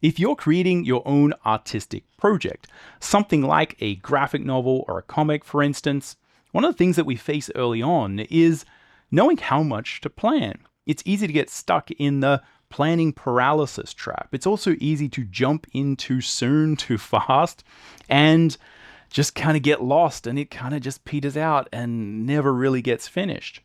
If you're creating your own artistic project, something like a graphic novel or a comic, for instance, one of the things that we face early on is knowing how much to plan. It's easy to get stuck in the planning paralysis trap. It's also easy to jump in too soon, too fast, and just kind of get lost, and it kind of just peters out and never really gets finished.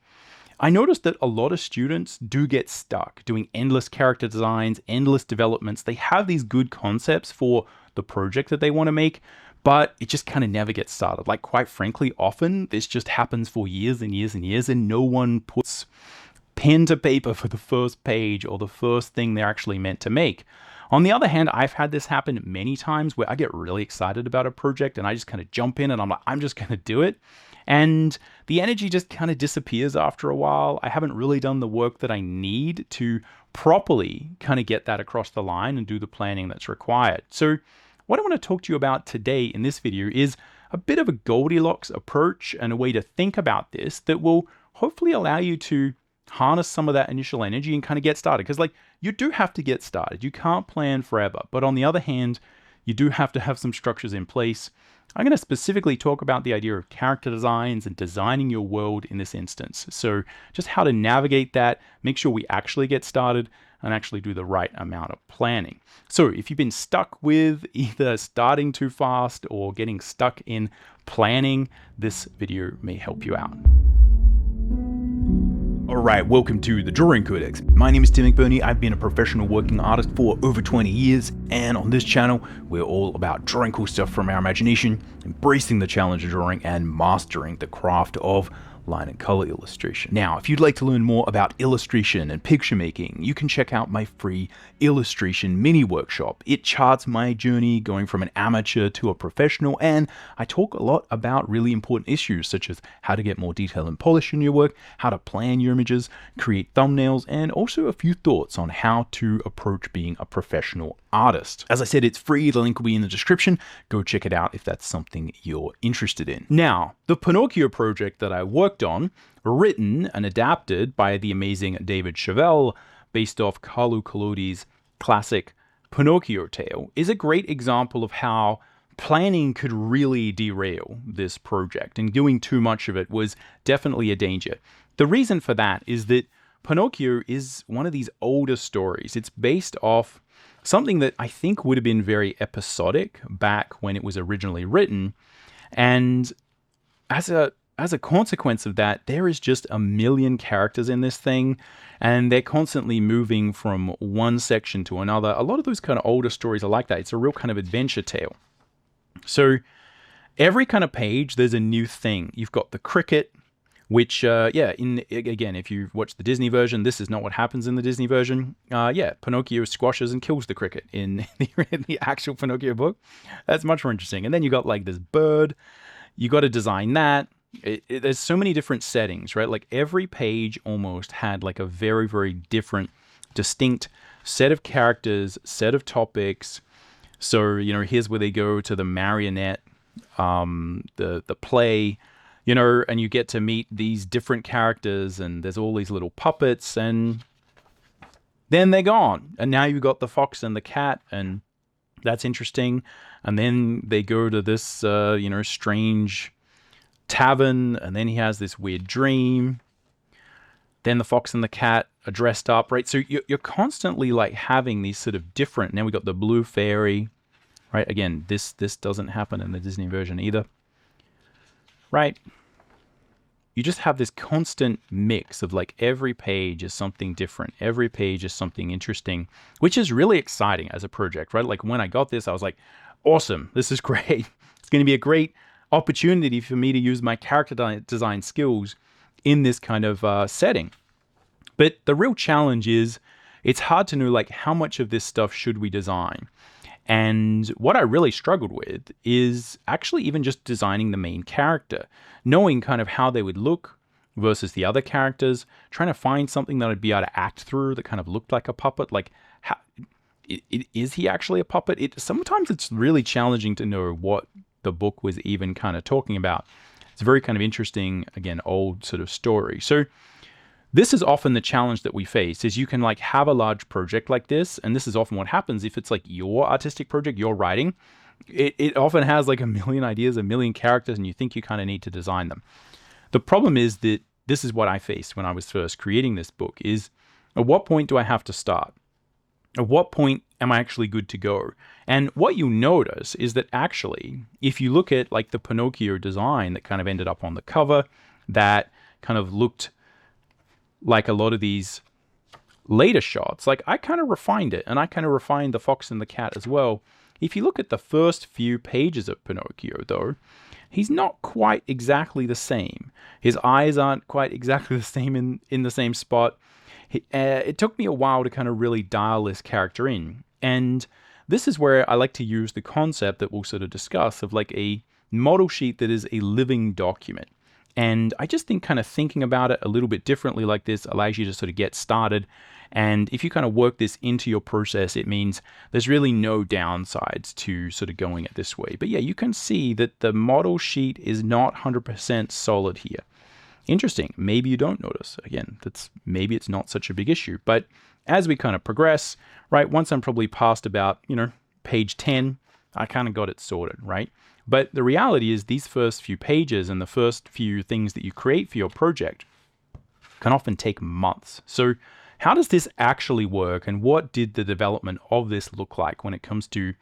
I noticed that a lot of students do get stuck doing endless character designs, endless developments. They have these good concepts for the project that they want to make, but it just kind of never gets started. Like, quite frankly, often this just happens for years and years and years, and no one puts pen to paper for the first page or the first thing they're actually meant to make. On the other hand, I've had this happen many times where I get really excited about a project and I just kind of jump in and I'm like, I'm just going to do it. And the energy just kind of disappears after a while. I haven't really done the work that I need to properly kind of get that across the line and do the planning that's required. So what I want to talk to you about today in this video is a bit of a Goldilocks approach and a way to think about this that will hopefully allow you to harness some of that initial energy and kind of get started. Because you do have to get started. You can't plan forever. But on the other hand, you do have to have some structures in place. I'm going to specifically talk about the idea of character designs and designing your world in this instance. So just how to navigate that, make sure we actually get started and actually do the right amount of planning. So if you've been stuck with either starting too fast or getting stuck in planning, this video may help you out. Alright, welcome to the Drawing Codex. My name is Mcburnie. I've been a professional working artist for over 20 years, and on this channel, we're all about drawing cool stuff from our imagination, embracing the challenge of drawing, and mastering the craft of line and color illustration. Now, if you'd like to learn more about illustration and picture making, you can check out my free illustration mini workshop. It charts my journey going from an amateur to a professional, and I talk a lot about really important issues such as how to get more detail and polish in your work, how to plan your images, create thumbnails, and also a few thoughts on how to approach being a professional artist. As I said, it's free. The link will be in the description. Go check it out if that's something you're interested in. Now, the Pinocchio project that I worked on, written and adapted by the amazing David Chevelle, based off Carlo Collodi's classic Pinocchio tale, is a great example of how planning could really derail this project, and doing too much of it was definitely a danger. The reason for that is that Pinocchio is one of these older stories. It's based off something that I think would have been very episodic back when it was originally written, and as a consequence of that, there is just a million characters in this thing, and they're constantly moving from one section to another. A lot of those kind of older stories are like that. It's a real kind of adventure tale. So every kind of page, there's a new thing. You've got the cricket, which, again, if you watch the Disney version, this is not what happens in the Disney version. Pinocchio squashes and kills the cricket in the actual Pinocchio book. That's much more interesting. And then you got like this bird. You got to design that. There's so many different settings, right? Like every page almost had like a very, very different, distinct set of characters, set of topics. So, here's where they go to the marionette, the play, and you get to meet these different characters, and there's all these little puppets, and then they're gone. And now you've got the fox and the cat, and that's interesting. And then they go to this, strange tavern, and then he has this weird dream. Then the fox and the cat are dressed up, right? So you're constantly like having these sort of different. Now we got the blue fairy, right? Again, this doesn't happen in the Disney version either, right? You just have this constant mix of like every page is something different. Every page is something interesting, which is really exciting as a project, right? Like when I got this, I was like, awesome, this is great. It's going to be a great opportunity for me to use my character design skills in this kind of setting. But the real challenge is it's hard to know like how much of this stuff should we design. And what I really struggled with is actually even just designing the main character, knowing kind of how they would look versus the other characters, trying to find something that I'd be able to act through that kind of looked like a puppet. Like, how, is he actually a puppet? Sometimes it's really challenging to know what the book was even kind of talking about. It's a very kind of interesting, again, old sort of story. So This is often the challenge that we face, is you can like have a large project like this, and this is often what happens if it's like your artistic project, you're writing. It often has like a million ideas, a million characters, and you think you kind of need to design them. The problem is that this is what I faced when I was first creating this book, is at what point do I have to start? At what point am I actually good to go? And what you notice is that actually, if you look at like the Pinocchio design that kind of ended up on the cover, that kind of looked like a lot of these later shots, like I kind of refined it, and I kind of refined the fox and the cat as well. If you look at the first few pages of Pinocchio though, he's not quite exactly the same. His eyes aren't quite exactly the same in the same spot. It took me a while to kind of really dial this character in. And this is where I like to use the concept that we'll sort of discuss of like a model sheet that is a living document. And I just think kind of thinking about it a little bit differently like this allows you to sort of get started. And if you kind of work this into your process, it means there's really no downsides to sort of going it this way. But yeah, you can see that the model sheet is not 100% solid here. Interesting. Maybe you don't notice. Again, maybe it's not such a big issue. But as we kind of progress, right, once I'm probably past about, page 10, I kind of got it sorted, right? But the reality is these first few pages and the first few things that you create for your project can often take months. So how does this actually work, and what did the development of this look like when it comes to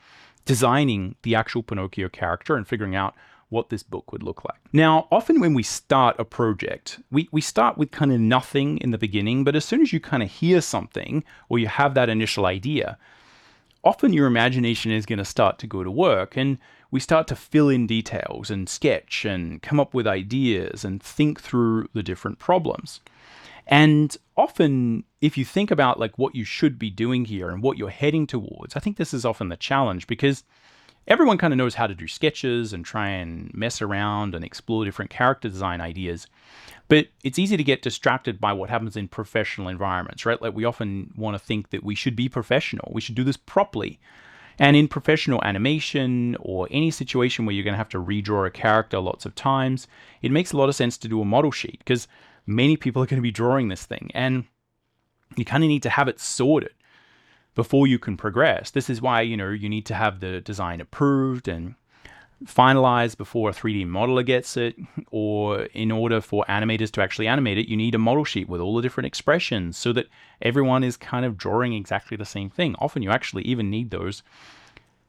designing the actual Pinocchio character and figuring out what this book would look like? Now, often when we start a project, we start with kind of nothing in the beginning, but as soon as you kind of hear something or you have that initial idea, often your imagination is going to start to go to work, and we start to fill in details and sketch and come up with ideas and think through the different problems. And often, if you think about like what you should be doing here and what you're heading towards, I think this is often the challenge, because everyone kind of knows how to do sketches and try and mess around and explore different character design ideas. But it's easy to get distracted by what happens in professional environments, right? Like we often want to think that we should be professional. We should do this properly. And in professional animation or any situation where you're going to have to redraw a character lots of times, it makes a lot of sense to do a model sheet, because many people are going to be drawing this thing, and you kind of need to have it sorted before you can progress. This is why, you need to have the design approved and finalized before a 3D modeler gets it, or in order for animators to actually animate it, you need a model sheet with all the different expressions so that everyone is kind of drawing exactly the same thing. Often you actually even need those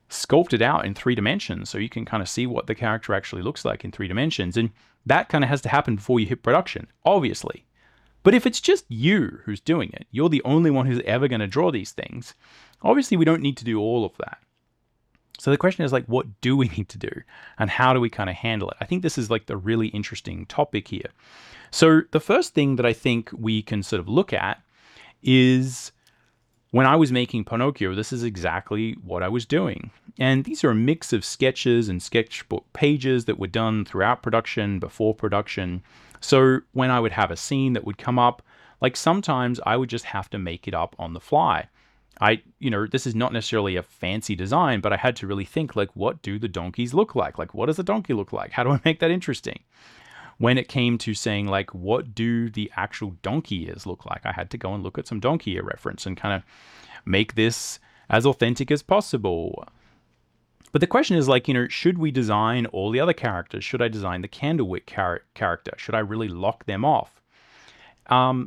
sculpted out in 3 dimensions so you can kind of see what the character actually looks like in 3 dimensions. And that kind of has to happen before you hit production, obviously. But if it's just you who's doing it, you're the only one who's ever going to draw these things, obviously we don't need to do all of that. So the question is like, what do we need to do, and how do we kind of handle it? I think this is like the really interesting topic here. So the first thing that I think we can sort of look at is, when I was making Pinocchio, this is exactly what I was doing. And these are a mix of sketches and sketchbook pages that were done throughout production, before production. So when I would have a scene that would come up, like sometimes I would just have to make it up on the fly. This is not necessarily a fancy design, but I had to really think, like, what do the donkeys look like? Like, what does a donkey look like? How do I make that interesting? When it came to saying, like, what do the actual donkey ears look like? I had to go and look at some donkey ear reference and kind of make this as authentic as possible. But the question is, like, should we design all the other characters? Should I design the Candlewick character? Should I really lock them off?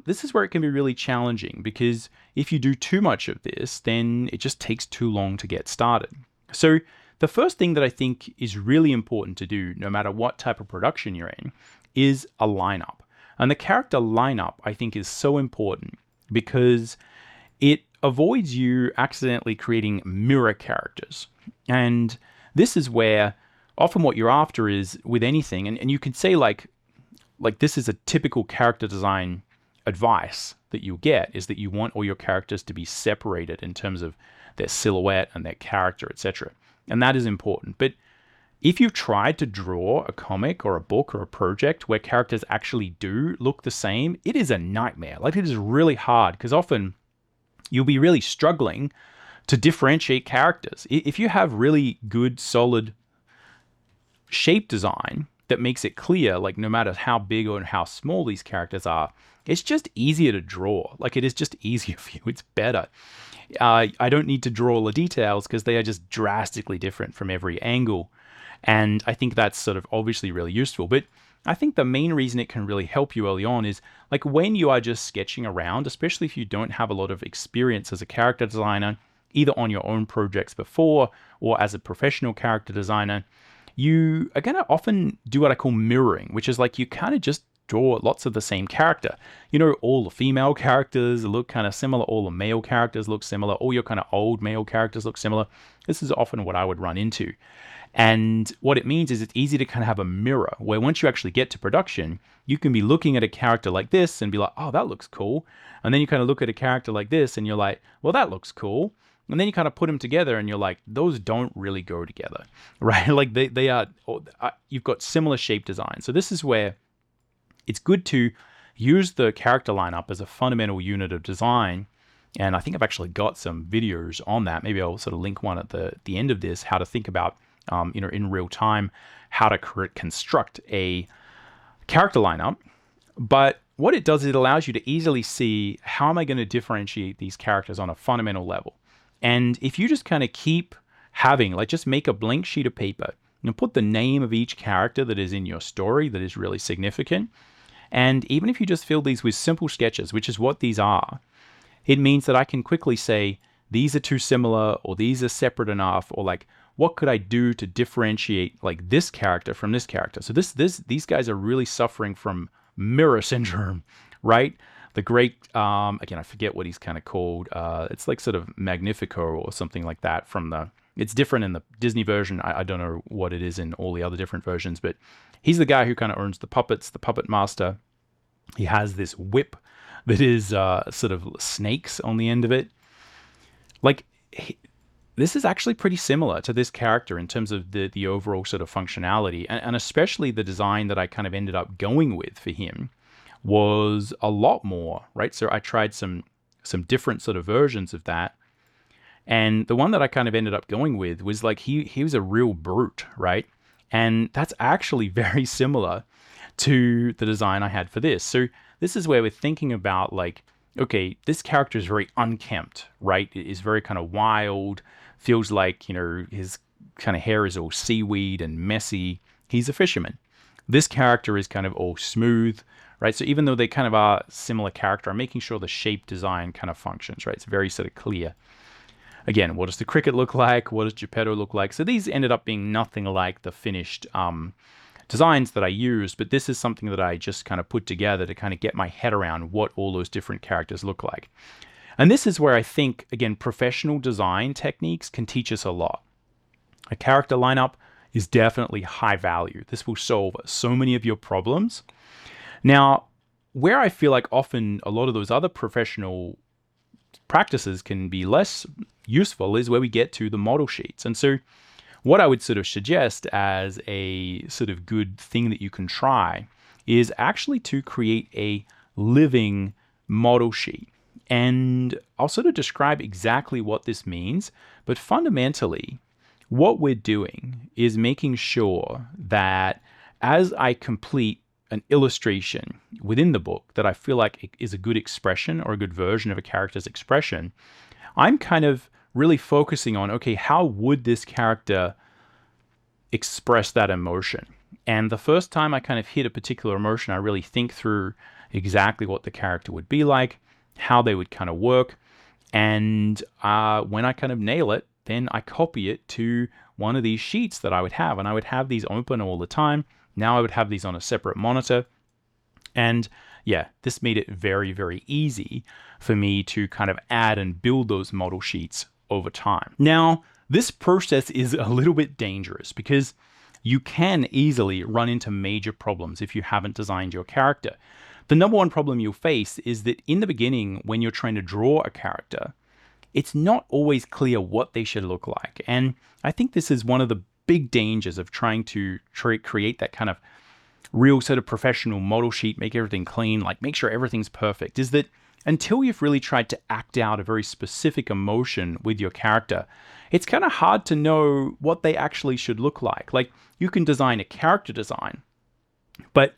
This is where it can be really challenging, because if you do too much of this, then it just takes too long to get started. So the first thing that I think is really important to do, no matter what type of production you're in, is a lineup. And the character lineup, I think, is so important because it avoids you accidentally creating mirror characters. And this is where often what you're after is with anything, and you can say like this is a typical character design advice that you'll get, is that you want all your characters to be separated in terms of their silhouette and their character, etc. And that is important. But if you've tried to draw a comic or a book or a project where characters actually do look the same, it is a nightmare. Like, it is really hard, because often you'll be really struggling to differentiate characters. If you have really good, solid shape design, that makes it clear, like no matter how big or how small these characters are, it's just easier to draw. Like it is just easier for you. It's better. I don't need to draw all the details because they are just drastically different from every angle. And I think that's sort of obviously really useful. But I think the main reason it can really help you early on is like when you are just sketching around, especially if you don't have a lot of experience as a character designer, either on your own projects before or as a professional character designer, you are going to often do what I call mirroring, which is like you kind of just draw lots of the same character. You know, all the female characters look kind of similar, all the male characters look similar, all your kind of old male characters look similar. This is often what I would run into. And what it means is it's easy to kind of have a mirror where once you actually get to production, you can be looking at a character like this and be like, oh, that looks cool. And then you kind of look at a character like this and you're like, well, that looks cool. And then you kind of put them together and you're like, those don't really go together, right? Like they are, you've got similar shape design. So this is where it's good to use the character lineup as a fundamental unit of design. And I think I've actually got some videos on that. Maybe I'll sort of link one at the end of this, how to think about, in real time, how to construct a character lineup. But what it does is it allows you to easily see how am I going to differentiate these characters on a fundamental level. And if you just kind of keep having, like just make a blank sheet of paper and put the name of each character that is in your story that is really significant. And even if you just fill these with simple sketches, which is what these are, it means that I can quickly say, these are too similar, or these are separate enough, or like, what could I do to differentiate like this character from this character? So these guys are really suffering from mirror syndrome, right? The great, again, I forget what he's kind of called. It's like sort of Magnifico or something like that it's different in the Disney version. I don't know what it is in all the other different versions, but he's the guy who kind of owns the puppets, the puppet master. He has this whip that is sort of snakes on the end of it. Like, this is actually pretty similar to this character in terms of the overall sort of functionality, and especially the design that I kind of ended up going with for him was a lot more, right? So I tried some different sort of versions of that. And the one that I kind of ended up going with was like, he was a real brute, right? And that's actually very similar to the design I had for this. So this is where we're thinking about like, okay, this character is very unkempt, right? It is very kind of wild, feels like, his kind of hair is all seaweed and messy. He's a fisherman. This character is kind of all smooth, right? So even though they kind of are similar character, I'm making sure the shape design kind of functions, right? It's very sort of clear. Again, what does the cricket look like? What does Geppetto look like? So these ended up being nothing like the finished designs that I used, but this is something that I just kind of put together to kind of get my head around what all those different characters look like. And this is where I think, again, professional design techniques can teach us a lot. A character lineup is definitely high value. This will solve so many of your problems. Now, where I feel like often a lot of those other professional practices can be less useful is where we get to the model sheets. And so what I would sort of suggest as a sort of good thing that you can try is actually to create a living model sheet. And I'll sort of describe exactly what this means, but fundamentally, what we're doing is making sure that as I complete an illustration within the book that I feel like it is a good expression or a good version of a character's expression, I'm kind of really focusing on, okay, how would this character express that emotion? And the first time I kind of hit a particular emotion, I really think through exactly what the character would be like, how they would kind of work. And when I kind of nail it, then I copy it to one of these sheets that I would have. And I would have these open all the time. Now I would have these on a separate monitor. And yeah, this made it very, very easy for me to kind of add and build those model sheets over time. Now, this process is a little bit dangerous because you can easily run into major problems if you haven't designed your character. The number one problem you'll face is that in the beginning, when you're trying to draw a character, it's not always clear what they should look like. And I think this is one of the big dangers of trying to create that kind of real sort of professional model sheet, make everything clean, like make sure everything's perfect, is that until you've really tried to act out a very specific emotion with your character, it's kind of hard to know what they actually should look like. Like you can design a character design, But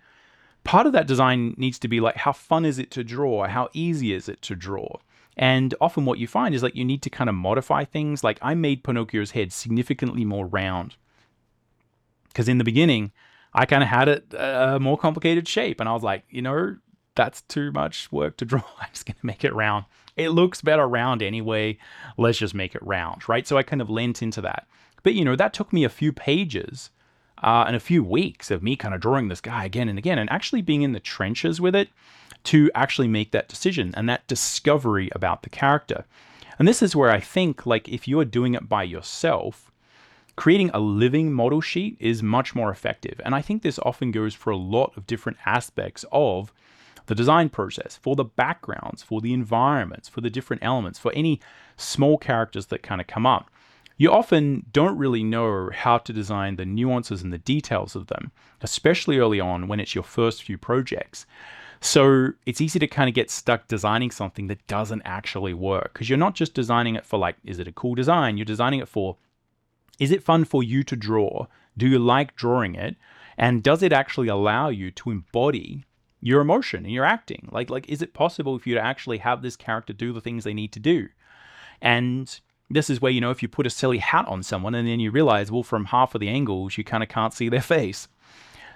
part of that design needs to be like, how fun is it to draw? How easy is it to draw? And often what you find is like you need to kind of modify things. Like I made Pinocchio's head significantly more round because in the beginning I kind of had it a more complicated shape, and I was like, that's too much work to draw. I'm just gonna make it round. It looks better round anyway. Let's just make it round, right? So I kind of lent into that. But that took me a few pages and a few weeks of me kind of drawing this guy again and again, and actually being in the trenches with it to actually make that decision and that discovery about the character. And this is where I think, like, if you are doing it by yourself, creating a living model sheet is much more effective. And I think this often goes for a lot of different aspects of the design process, for the backgrounds, for the environments, for the different elements, for any small characters that kind of come up. You often don't really know how to design the nuances and the details of them, especially early on when it's your first few projects. So it's easy to kind of get stuck designing something that doesn't actually work, because you're not just designing it for like, is it a cool design? You're designing it for, is it fun for you to draw? Do you like drawing it? And does it actually allow you to embody your emotion and your acting? Like, is it possible for you to actually have this character do the things they need to do? And this is where, if you put a silly hat on someone and then you realize, well, from half of the angles, you kind of can't see their face.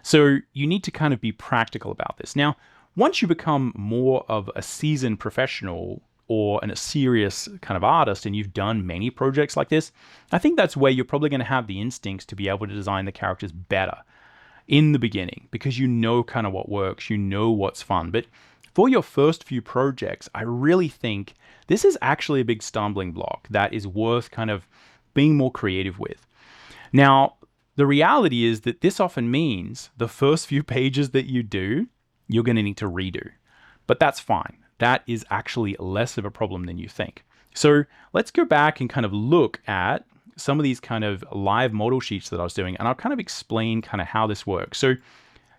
So you need to kind of be practical about this. Now, once you become more of a seasoned professional or a serious kind of artist and you've done many projects like this, I think that's where you're probably going to have the instincts to be able to design the characters better in the beginning, because you know kind of what works, you know what's fun. But for your first few projects, I really think this is actually a big stumbling block that is worth kind of being more creative with. Now, the reality is that this often means the first few pages that you do, you're going to need to redo. But that's fine. That is actually less of a problem than you think. So let's go back and kind of look at some of these kind of live model sheets that I was doing, and I'll kind of explain kind of how this works. So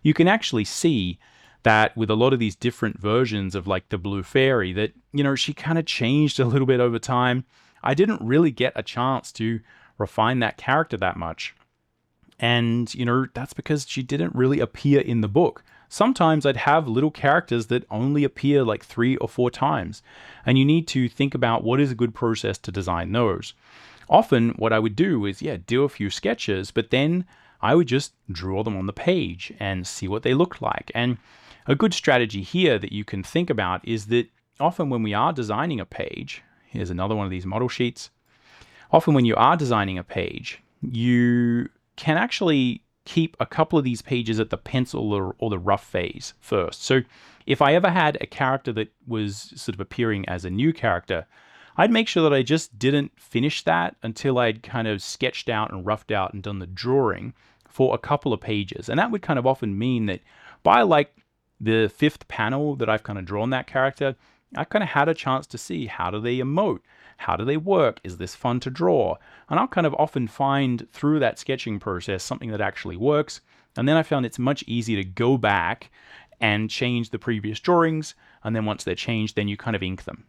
you can actually see that with a lot of these different versions of like the Blue Fairy that, she kind of changed a little bit over time. I didn't really get a chance to refine that character that much. And, that's because she didn't really appear in the book. Sometimes I'd have little characters that only appear like 3 or 4 times. And you need to think about what is a good process to design those. Often what I would do is, do a few sketches, but then I would just draw them on the page and see what they look like. And a good strategy here that you can think about is that often when we are designing a page, here's another one of these model sheets. Often when you are designing a page, you can actually keep a couple of these pages at the pencil or the rough phase first. So if I ever had a character that was sort of appearing as a new character, I'd make sure that I just didn't finish that until I'd kind of sketched out and roughed out and done the drawing for a couple of pages. And that would kind of often mean that by like the 5th panel that I've kind of drawn that character, I kind of had a chance to see, how do they emote? How do they work? Is this fun to draw? And I'll kind of often find through that sketching process something that actually works. And then I found it's much easier to go back and change the previous drawings. And then once they're changed, then you kind of ink them.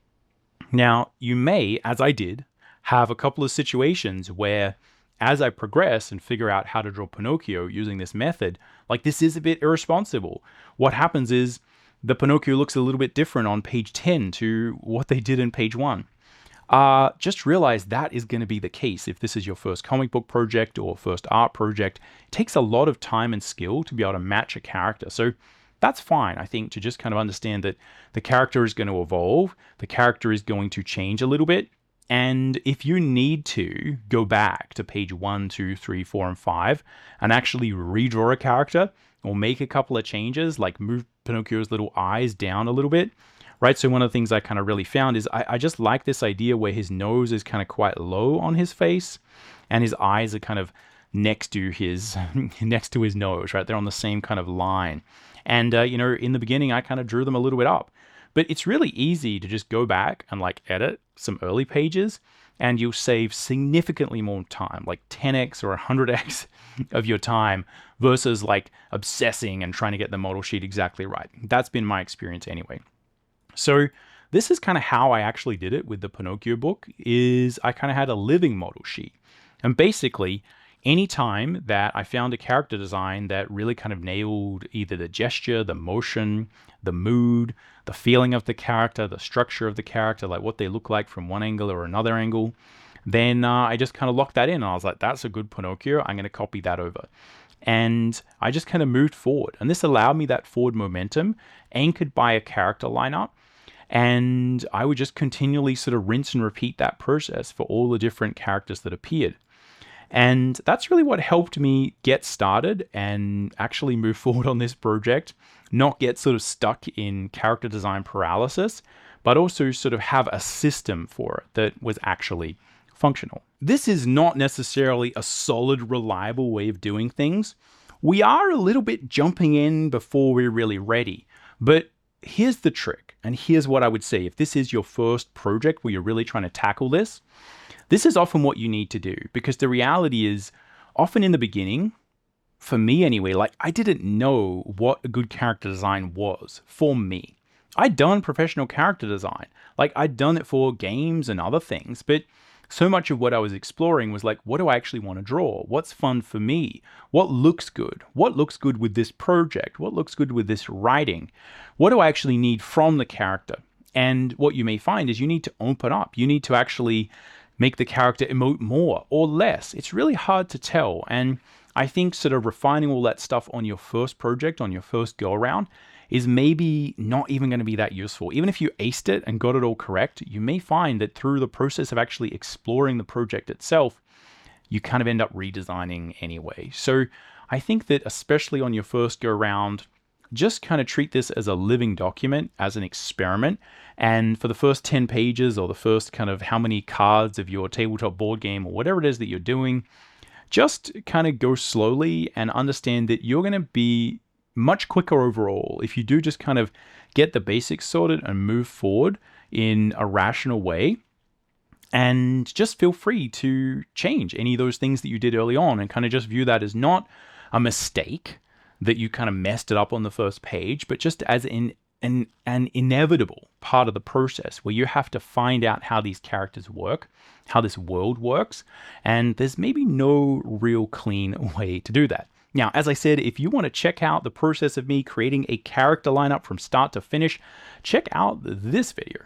Now, you may, as I did, have a couple of situations where as I progress and figure out how to draw Pinocchio using this method, like this is a bit irresponsible. What happens is the Pinocchio looks a little bit different on page 10 to what they did in page 1. Just realize that is going to be the case if this is your first comic book project or first art project. It takes a lot of time and skill to be able to match a character. So that's fine, I think, to just kind of understand that the character is going to evolve, the character is going to change a little bit, and if you need to go back to page 1, 2, 3, 4, and 5 and actually redraw a character or make a couple of changes, like move Pinocchio's little eyes down a little bit, right? So one of the things I kind of really found is I just like this idea where his nose is kind of quite low on his face and his eyes are kind of next to his nose, right? They're on the same kind of line. And, in the beginning, I kind of drew them a little bit up. But it's really easy to just go back and like edit some early pages and you'll save significantly more time, like 10x or 100x of your time versus like obsessing and trying to get the model sheet exactly right. That's been my experience anyway. So this is kind of how I actually did it with the Pinocchio book, is I kind of had a living model sheet. And basically, anytime that I found a character design that really kind of nailed either the gesture, the motion, the mood, the feeling of the character, the structure of the character, like what they look like from one angle or another angle, then I just kind of locked that in. And I was like, that's a good Pinocchio. I'm going to copy that over. And I just kind of moved forward. And this allowed me that forward momentum anchored by a character lineup. And I would just continually sort of rinse and repeat that process for all the different characters that appeared. And that's really what helped me get started and actually move forward on this project, not get sort of stuck in character design paralysis, but also sort of have a system for it that was actually functional. This is not necessarily a solid, reliable way of doing things. We are a little bit jumping in before we're really ready, but here's the trick, and here's what I would say. If this is your first project where you're really trying to tackle this, this is often what you need to do, because the reality is often in the beginning, for me anyway, like I didn't know what a good character design was for me. I'd done professional character design, like I'd done it for games and other things, but so much of what I was exploring was like, what do I actually want to draw? What's fun for me? What looks good? What looks good with this project? What looks good with this writing? What do I actually need from the character? And what you may find is you need to open up. You need to actually make the character emote more or less. It's really hard to tell. And I think sort of refining all that stuff on your first project, on your first go around, is maybe not even going to be that useful. Even if you aced it and got it all correct, you may find that through the process of actually exploring the project itself, you kind of end up redesigning anyway. So I think that especially on your first go around, just kind of treat this as a living document, as an experiment. And for the first 10 pages or the first kind of how many cards of your tabletop board game or whatever it is that you're doing, just kind of go slowly and understand that you're going to be much quicker overall if you do just kind of get the basics sorted and move forward in a rational way. And just feel free to change any of those things that you did early on and kind of just view that as not a mistake that you kind of messed it up on the first page, but just as an inevitable part of the process where you have to find out how these characters work, how this world works, and there's maybe no real clean way to do that. Now, as I said, if you want to check out the process of me creating a character lineup from start to finish, check out this video.